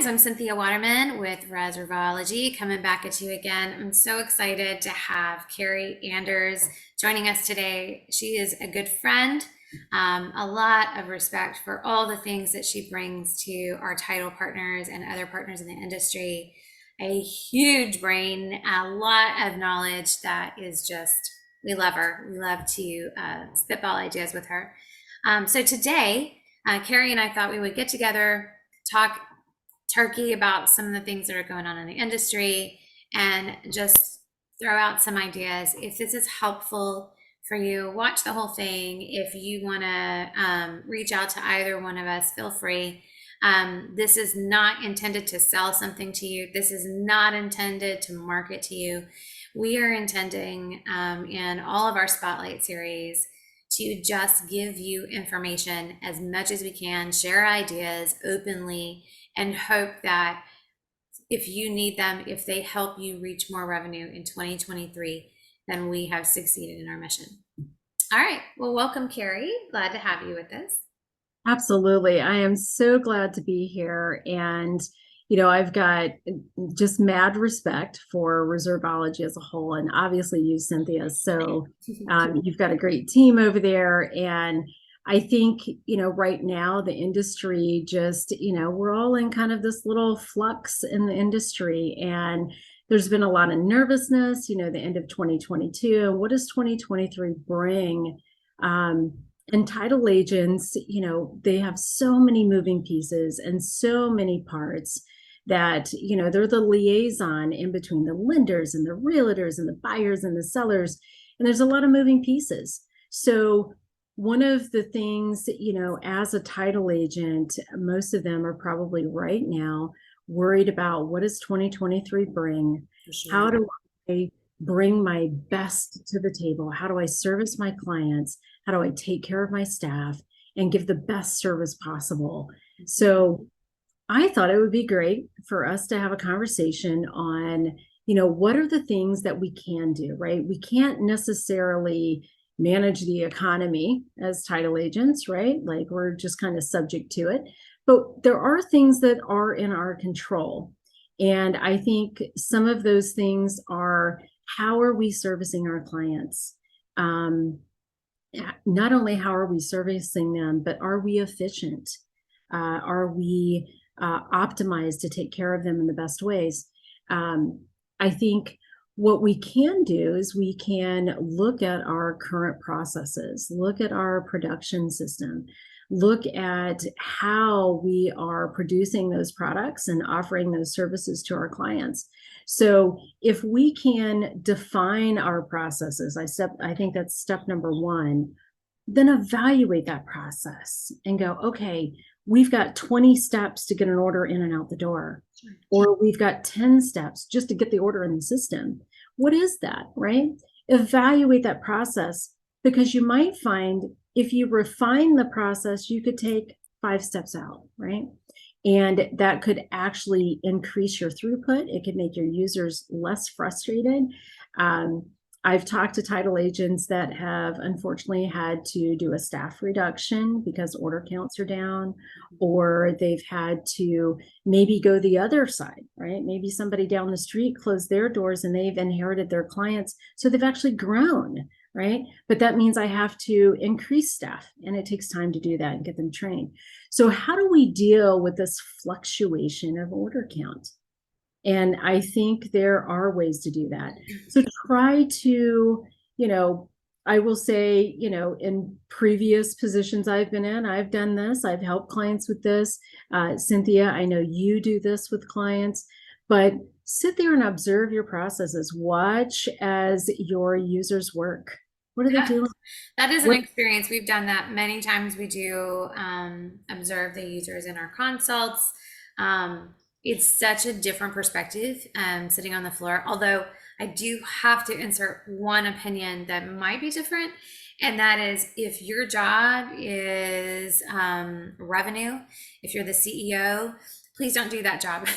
guys, I'm Cynthia Waterman with Reservology, coming back at you again. I'm so excited to have Carrie Anders joining us today. She is a good friend, a lot of respect for all the things that she brings to our title partners and other partners in the industry. A huge brain, a lot of knowledge that is just, we love her. We love to spitball ideas with her. So today, Carrie and I thought we would get together, talk turkey about some of the things that are going on in the industry, and just throw out some ideas. If this is helpful for you, watch the whole thing. If you want to reach out to either one of us, feel free. This is not intended to sell something to you. This is not intended to market to you. We are intending in all of our Spotlight series to just give you information as much as we can, share ideas openly, and hope that if you need them, if they help you reach more revenue in 2023, then we have succeeded in our mission. All right. Well, welcome, Carrie. Glad to have you with us. Absolutely. I am so glad to be here. And, I've got just mad respect for Reservology as a whole, and obviously you, Cynthia. So you've got a great team over there. And I think, right now the industry just, we're all in kind of this little flux in the industry. And there's been a lot of nervousness, the end of 2022. And what does 2023 bring? And title agents, they have so many moving pieces and so many parts that, they're the liaison in between the lenders and the realtors and the buyers and the sellers. And there's a lot of moving pieces. So one of the things, as a title agent, most of them are probably right now worried about, what does 2023 bring? Sure. How do I bring my best to the table? How do I service my clients? How do I take care of my staff and give the best service possible? So I thought it would be great for us to have a conversation on, what are the things that we can do, right? We can't necessarily manage the economy as title agents, right? Like, we're just kind of subject to it. But there are things that are in our control. And I think some of those things are, how are we servicing our clients? Not only how are we servicing them, but are we efficient? Are we optimized to take care of them in the best ways? I think what we can do is we can look at our current processes, look at our production system, look at how we are producing those products and offering those services to our clients. So if we can define our processes, I think that's step number one, then evaluate that process and go, okay, we've got 20 steps to get an order in and out the door, or we've got 10 steps just to get the order in the system. What is that, right? Evaluate that process, because you might find if you refine the process, you could take 5 steps out, right? And that could actually increase your throughput. It could make your users less frustrated. I've talked to title agents that have unfortunately had to do a staff reduction because order counts are down, or they've had to maybe go the other side, right? Maybe somebody down the street closed their doors and they've inherited their clients. So they've actually grown, right? But that means I have to increase staff, and it takes time to do that and get them trained. So how do we deal with this fluctuation of order count? And I think there are ways to do that. So try to, I will say, in previous positions I've been in, I've done this. I've helped clients with this. Cynthia, I know you do this with clients, but sit there and observe your processes. Watch as your users work. What are they doing? That is an experience. We've done that many times. We do observe the users in our consults. It's such a different perspective sitting on the floor. Although I do have to insert one opinion that might be different. And that is, if your job is revenue, if you're the CEO, please don't do that job.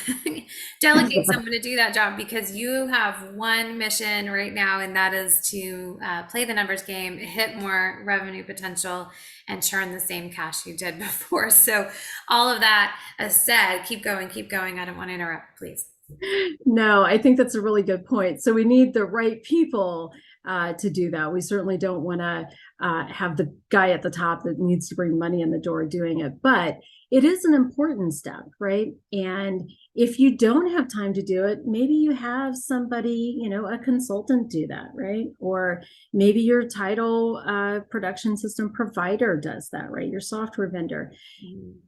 Delegate someone to do that job because you have one mission right now, and that is to play the numbers game, hit more revenue potential, and churn the same cash you did before. So, all of that said, keep going, keep going. I don't want to interrupt, please. No, I think that's a really good point. So we need the right people to do that. We certainly don't want to have the guy at the top that needs to bring money in the door doing it, but it is an important step, right? And if you don't have time to do it, maybe you have somebody, a consultant do that, right? Or maybe your title production system provider does that, right? Your software vendor.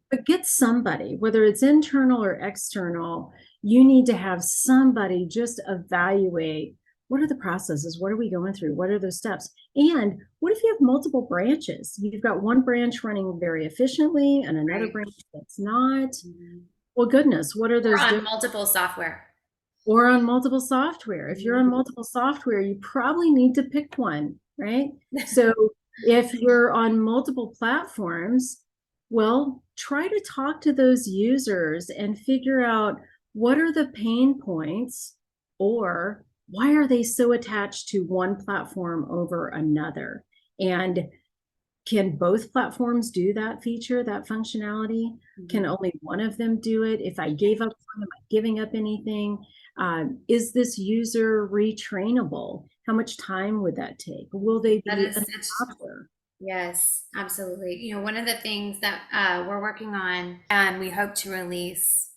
But get somebody, whether it's internal or external, you need to have somebody just evaluate what are the processes, what are we going through, what are those steps, and what if you have multiple branches? You've got one branch running very efficiently and another Right. branch that's not. Well, goodness, what are Or those on different? multiple software. Or on multiple software. If you're on multiple software, you probably need to pick one, right? So if you're on multiple platforms, well, try to talk to those users and figure out what are the pain points, or why are they so attached to one platform over another? And can both platforms do that feature, that functionality? Can only one of them do it? If I gave up one, am I giving up anything? Is this user retrainable? How much time would that take? Will they That be is an such, adopter? yes, absolutely. One of the things that we're working on and we hope to release,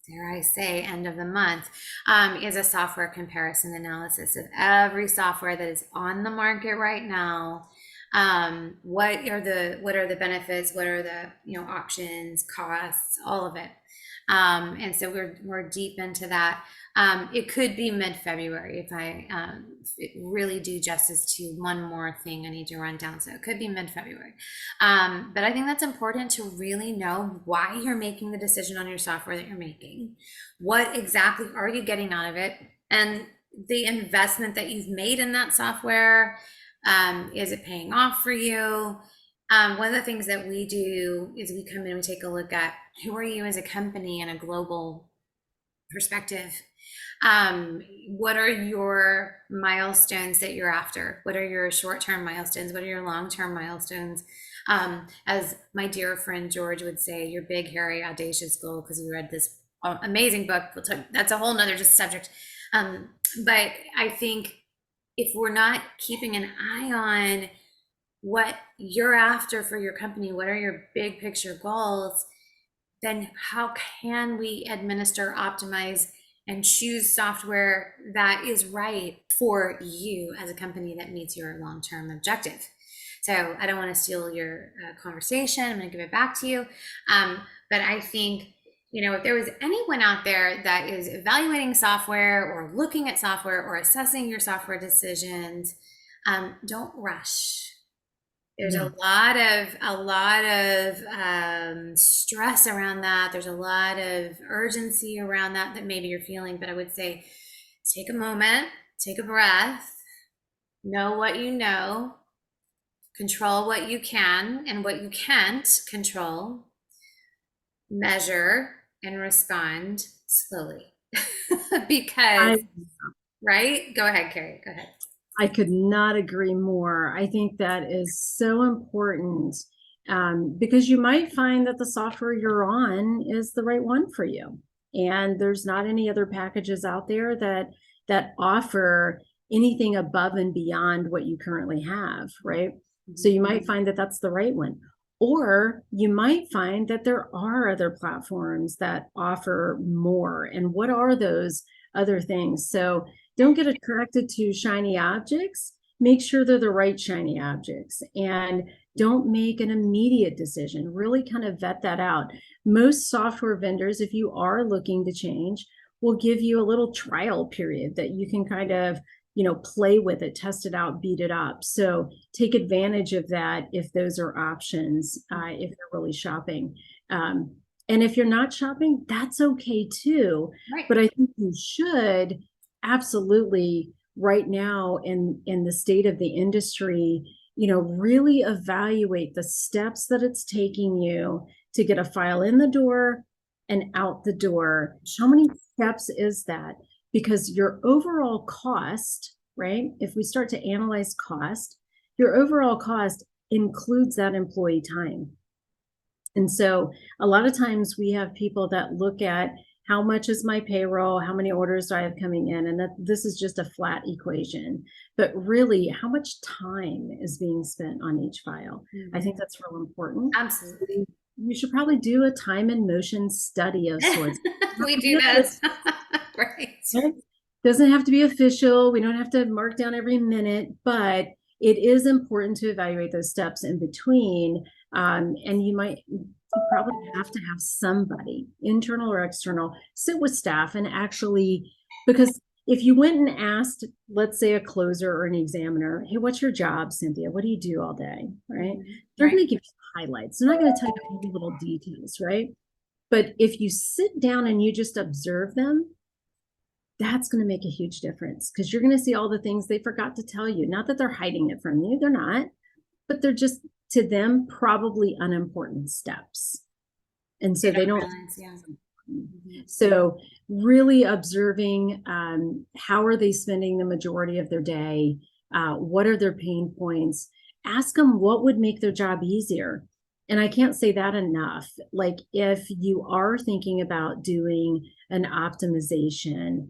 dare I say, end of the month, is a software comparison analysis of every software that is on the market right now. What are the benefits? What are the options, costs, all of it. And so we're deep into that. It could be mid-February if I really do justice to one more thing I need to run down. So it could be mid-February. But I think that's important to really know why you're making the decision on your software that you're making. What exactly are you getting out of it? And the investment that you've made in that software, is it paying off for you? One of the things that we do is we come in and we take a look at who are you as a company in a global perspective. What are your milestones that you're after? What are your short-term milestones? What are your long-term milestones? As my dear friend George would say, your big, hairy, audacious goal, because we read this amazing book. That's a whole nother just subject. But I think if we're not keeping an eye on what you're after for your company, what are your big picture goals, then how can we administer, optimize, and choose software that is right for you as a company that meets your long-term objective? So I don't want to steal your conversation. I'm going to give it back to you. But I think, if there was anyone out there that is evaluating software or looking at software or assessing your software decisions, don't rush. There's a lot of stress around that. There's a lot of urgency around that maybe you're feeling. But I would say, take a moment, take a breath, know what you know, control what you can and what you can't control, measure and respond slowly. Because, I right? Go ahead, Carrie. Go ahead. I could not agree more. I think that is so important, because you might find that the software you're on is the right one for you. And there's not any other packages out there that offer anything above and beyond what you currently have, right? So you might find that that's the right one. Or you might find that there are other platforms that offer more. And what are those other things? So don't get attracted to shiny objects. Make sure they're the right shiny objects, and don't make an immediate decision. Really kind of vet that out. Most software vendors, if you are looking to change, will give you a little trial period that you can kind of, play with it, test it out, beat it up. So take advantage of that if those are options, if you're really shopping. And if you're not shopping, that's okay too. Right. But I think you should absolutely, right now in the state of the industry, really evaluate the steps that it's taking you to get a file in the door and out the door, how many steps is that? Because your overall cost, right? If we start to analyze cost, your overall cost includes that employee time. And so a lot of times we have people that look at how much is my payroll, how many orders do I have coming in, and that this is just a flat equation. But really, how much time is being spent on each file? I think that's real important. Absolutely. You should probably do a time and motion study of sorts. We do this. Right. It doesn't have to be official. We don't have to mark down every minute, but it is important to evaluate those steps in between. And you probably have to have somebody, internal or external, sit with staff and actually, because if you went and asked, let's say a closer or an examiner, hey, what's your job, Cynthia? What do you do all day? Right? They're going to give you highlights. They're not going to tell you all the little details, right? But if you sit down and you just observe them, that's going to make a huge difference because you're going to see all the things they forgot to tell you. Not that they're hiding it from you, they're not, but they're just to them probably unimportant steps. And so they don't realize, yeah. So really observing how are they spending the majority of their day? What are their pain points? Ask them what would make their job easier. And I can't say that enough. Like if you are thinking about doing an optimization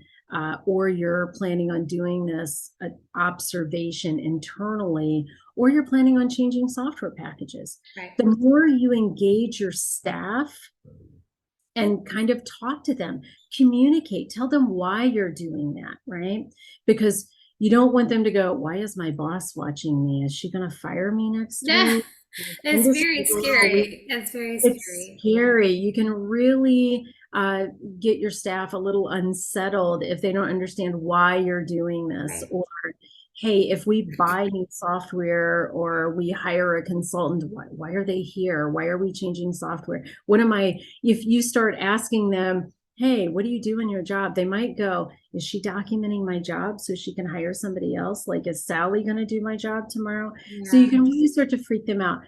or you're planning on doing this observation internally, or you're planning on changing software packages, Right. the more you engage your staff and kind of talk to them, communicate, tell them why you're doing that, right? Because you don't want them to go, why is my boss watching me? Is she going to fire me next week? It's very scary. It's very It's scary. scary. You can really get your staff a little unsettled if they don't understand why you're doing this. Right. Or, hey, if we buy new software or we hire a consultant, why are they here? Why are we changing software? If you start asking them, hey, what do you do in your job? They might go, is she documenting my job so she can hire somebody else? Like, is Sally going to do my job tomorrow? Yeah. So you can really start to freak them out.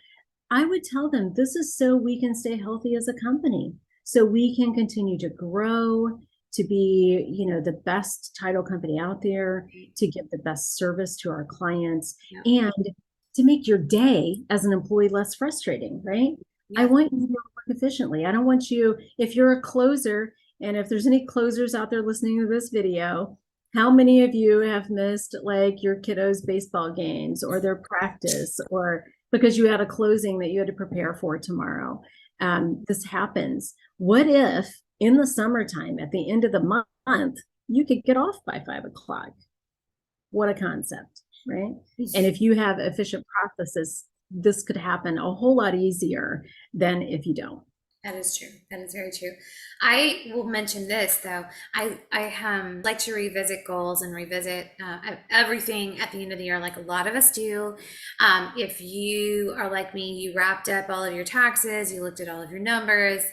I would tell them this is so we can stay healthy as a company, so we can continue to grow, to be, the best title company out there, to give the best service to our clients, and to make your day as an employee less frustrating, right? I want you to work efficiently. I don't want you, if you're a closer, and if there's any closers out there listening to this video, how many of you have missed like your kiddos' baseball games or their practice, or because you had a closing that you had to prepare for tomorrow? This happens. What if in the summertime, at the end of the month, you could get off by 5 o'clock? What a concept, right? And if you have efficient processes, this could happen a whole lot easier than if you don't. That is true. That is very true. I will mention this though. I like to revisit goals and revisit everything at the end of the year, like a lot of us do. If you are like me, you wrapped up all of your taxes, you looked at all of your numbers,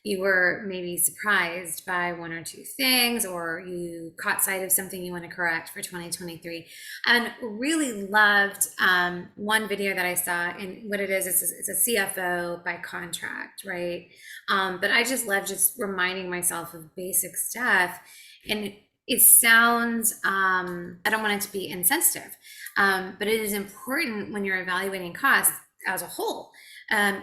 you were maybe surprised by one or two things, or you caught sight of something you want to correct for 2023. And really loved one video that I saw, and what it is, it's a CFO by contract, right? But I just love just reminding myself of basic stuff. And it sounds, I don't want it to be insensitive, but it is important when you're evaluating costs as a whole.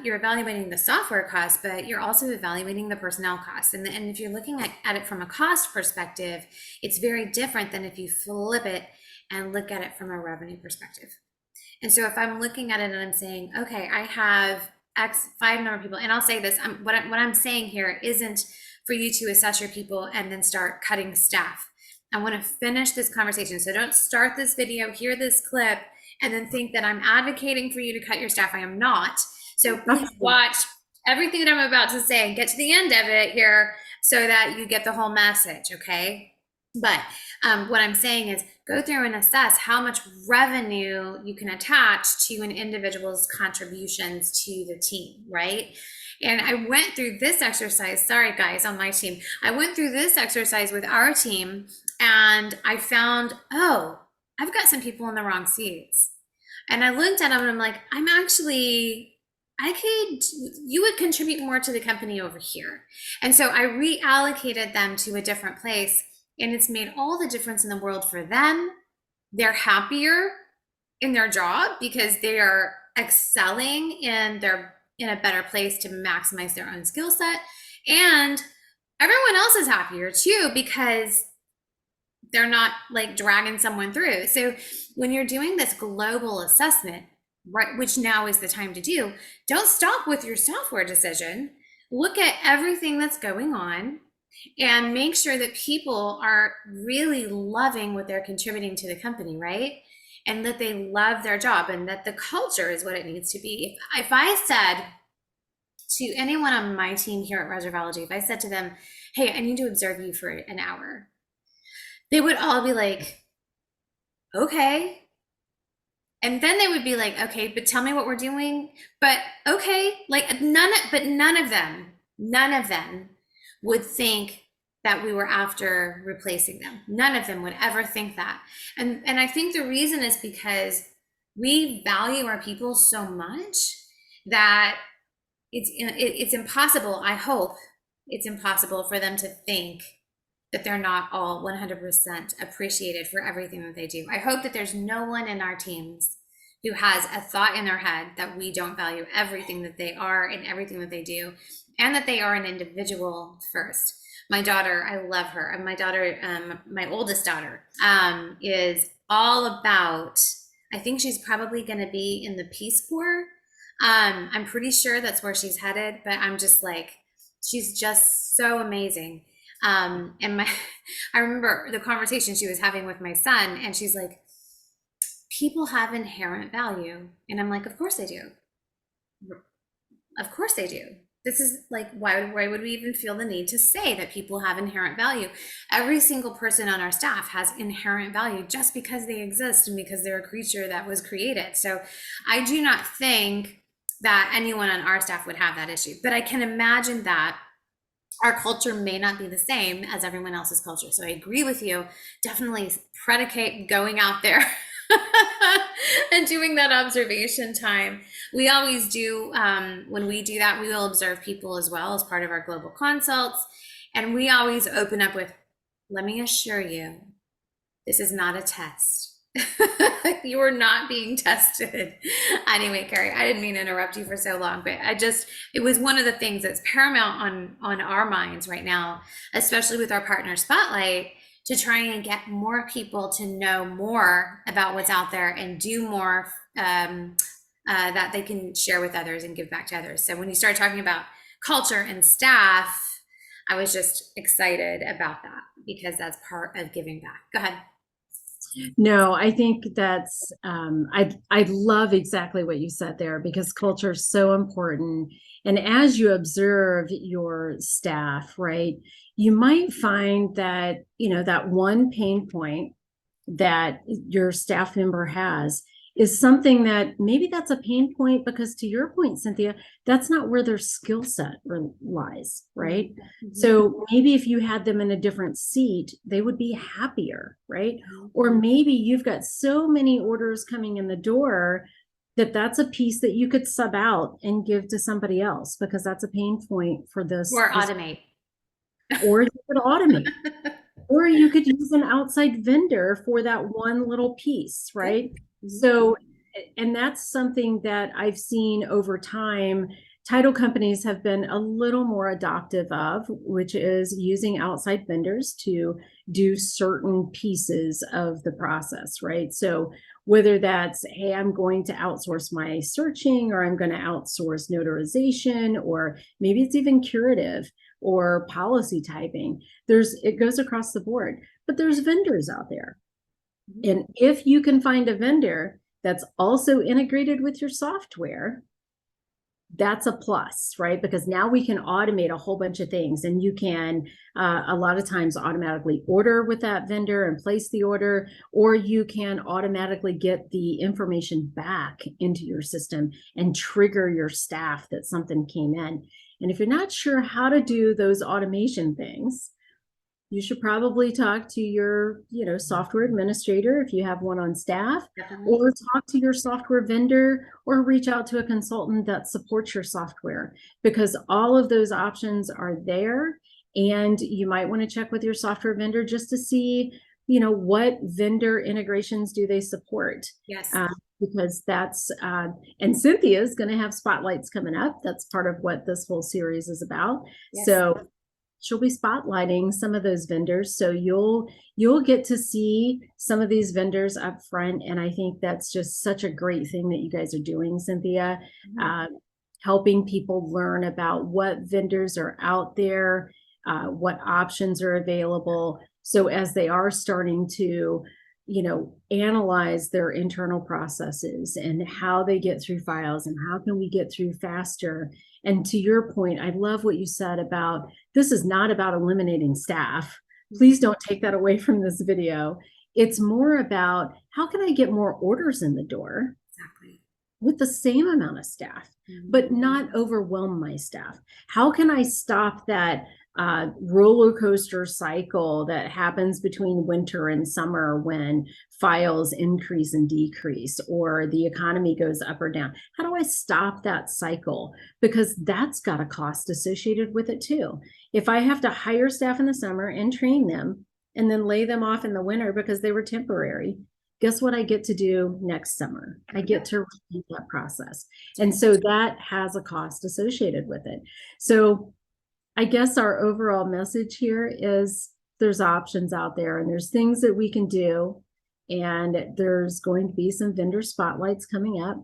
You're evaluating the software costs, but you're also evaluating the personnel costs. And if you're looking at it from a cost perspective, it's very different than if you flip it and look at it from a revenue perspective. And so if I'm looking at it and I'm saying, okay, I have X 5 number of people, and I'll say this, what I'm saying here isn't for you to assess your people and then start cutting staff. I want to finish this conversation. So don't start this video, hear this clip, and then think that I'm advocating for you to cut your staff. I am not. So please watch everything that I'm about to say and get to the end of it here so that you get the whole message, okay? But what I'm saying is go through and assess how much revenue you can attach to an individual's contributions to the team, right? And I went through this exercise, sorry guys on my team, I went through this exercise with our team and I found, oh, I've got some people in the wrong seats. And I looked at them and I'm like, I'm actually you would contribute more to the company over here. And so I reallocated them to a different place, and it's made all the difference in the world for them. They're happier in their job because they are excelling and they're in a better place to maximize their own skill set. And everyone else is happier too because they're not like dragging someone through. So when you're doing this global assessment, right, which now is the time to do, don't stop with your software decision. Look at everything that's going on and make sure that people are really loving what they're contributing to the company, right? And that they love their job and that the culture is what it needs to be. If I said to anyone on my team here at Reservology, if I said to them, hey, I need to observe you for an hour, they would all be like, okay. And then they would be like, okay, but tell me what we're doing. But okay, like none of them would think that we were after replacing them. None of them would ever think that. And I think the reason is because we value our people so much that it's impossible, I hope it's impossible for them to think that they're not all 100% appreciated for everything that they do. I hope that there's no one in our teams who has a thought in their head that we don't value everything that they are and everything that they do, and that they are an individual first. My daughter, I love her. And my daughter, my oldest daughter, is all about, I think she's probably going to be in the Peace Corps. I'm pretty sure that's where she's headed, but I'm just like, she's just so amazing. And I remember the conversation she was having with my son, and she's like, people have inherent value. And I'm like, of course they do. Of course they do. This is like, why would we even feel the need to say that people have inherent value? Every single person on our staff has inherent value just because they exist and because they're a creature that was created. So I do not think that anyone on our staff would have that issue, but I can imagine that our culture may not be the same as everyone else's culture. So I agree with you. Definitely predicate going out there and doing that observation time. We always do, when we do that, we will observe people as well as part of our global consults. And we always open up with, let me assure you, this is not a test. You are not being tested. Anyway, Carrie, I didn't mean to interrupt you for so long, but it was one of the things that's paramount on our minds right now, especially with our partner Spotlight, to try and get more people to know more about what's out there and do more that they can share with others and give back to others. So when you start talking about culture and staff, I was just excited about that because that's part of giving back. Go ahead. No, I think that's I love exactly what you said there, because culture is so important. And as you observe your staff, right, you might find that, that one pain point that your staff member has is something that maybe that's a pain point because, to your point, Cynthia, that's not where their skill set lies, right? Mm-hmm. So maybe if you had them in a different seat, they would be happier, right? Mm-hmm. Or maybe you've got so many orders coming in the door that that's a piece that you could sub out and give to somebody else because that's a pain point for this. Or automate. Or you could automate. Or you could use an outside vendor for that one little piece, right? Mm-hmm. So, and that's something that I've seen over time. Title companies have been a little more adoptive of, which is using outside vendors to do certain pieces of the process, right? So whether that's, hey, I'm going to outsource my searching, or I'm going to outsource notarization, or maybe it's even curative or policy typing. It goes across the board, but there's vendors out there. And if you can find a vendor that's also integrated with your software, that's a plus, right? Because now we can automate a whole bunch of things, and you can a lot of times automatically order with that vendor and place the order, or you can automatically get the information back into your system and trigger your staff that something came in. And if you're not sure how to do those automation things, you should probably talk to your, software administrator if you have one on staff, Definitely. or talk to your software vendor, or reach out to a consultant that supports your software, because all of those options are there. And you might want to check with your software vendor just to see, what vendor integrations do they support. Yes. Uh, because and Cynthia's going to have spotlights coming up. That's part of what this whole series is about. Yes. So she'll be spotlighting some of those vendors. So you'll get to see some of these vendors up front. And I think that's just such a great thing that you guys are doing, Cynthia. Helping people learn about what vendors are out there, what options are available. So as they are starting to, analyze their internal processes and how they get through files and how can we get through faster. And to your point, I love what you said about this is not about eliminating staff. Please don't take that away from this video. It's more about how can I get more orders in the door Exactly. with the same amount of staff, but not overwhelm my staff? How can I stop that roller coaster cycle that happens between winter and summer when files increase and decrease, or the economy goes up or down? How do I stop that cycle? Because that's got a cost associated with it too. If I have to hire staff in the summer and train them and then lay them off in the winter because they were temporary, guess what I get to do next summer? I get to repeat that process. And so that has a cost associated with it. So I guess our overall message here is there's options out there and there's things that we can do. And there's going to be some vendor spotlights coming up.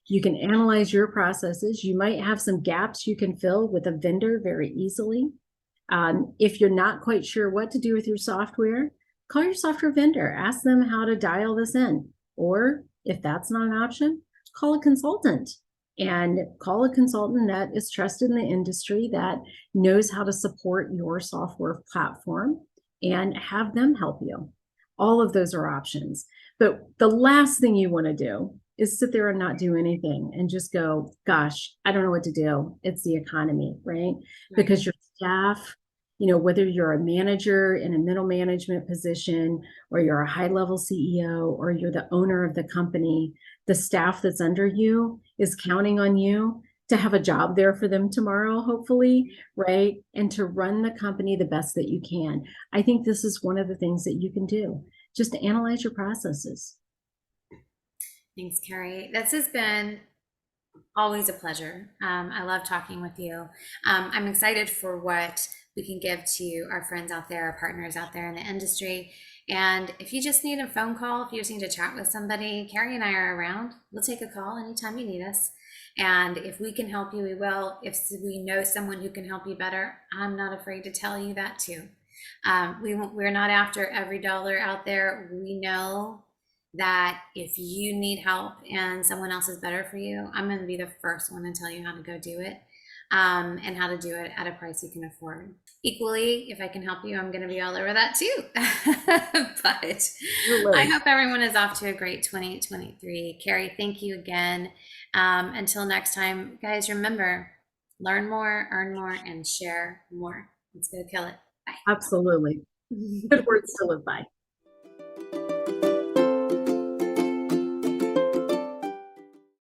You can analyze your processes. You might have some gaps you can fill with a vendor very easily. If you're not quite sure what to do with your software, call your software vendor, ask them how to dial this in. Or if that's not an option, call a consultant. And call a consultant that is trusted in the industry, that knows how to support your software platform, and have them help you. All of those are options. But the last thing you want to do is sit there and not do anything and just go, gosh, I don't know what to do. It's the economy, right? Because your staff, whether you're a manager in a middle management position, or you're a high level CEO, or you're the owner of the company, the staff that's under you is counting on you to have a job there for them tomorrow, hopefully, right? And to run the company the best that you can. I think this is one of the things that you can do, just to analyze your processes. Thanks, Carrie. This has been always a pleasure. I love talking with you. I'm excited for what we can give to our friends out there, our partners out there in the industry. And if you just need a phone call, if you just need to chat with somebody, Carrie and I are around. We'll take a call anytime you need us. And if we can help you, we will. If we know someone who can help you better, I'm not afraid to tell you that too. We're not after every dollar out there. We know that if you need help and someone else is better for you, I'm going to be the first one to tell you how to go do it, and how to do it at a price you can afford. Equally, if I can help you, I'm going to be all over that too. But I hope everyone is off to a great 2023. Carrie, thank you again. Until next time, guys, remember, learn more, earn more, and share more. Let's go kill it. Bye. Absolutely. Good words to live by.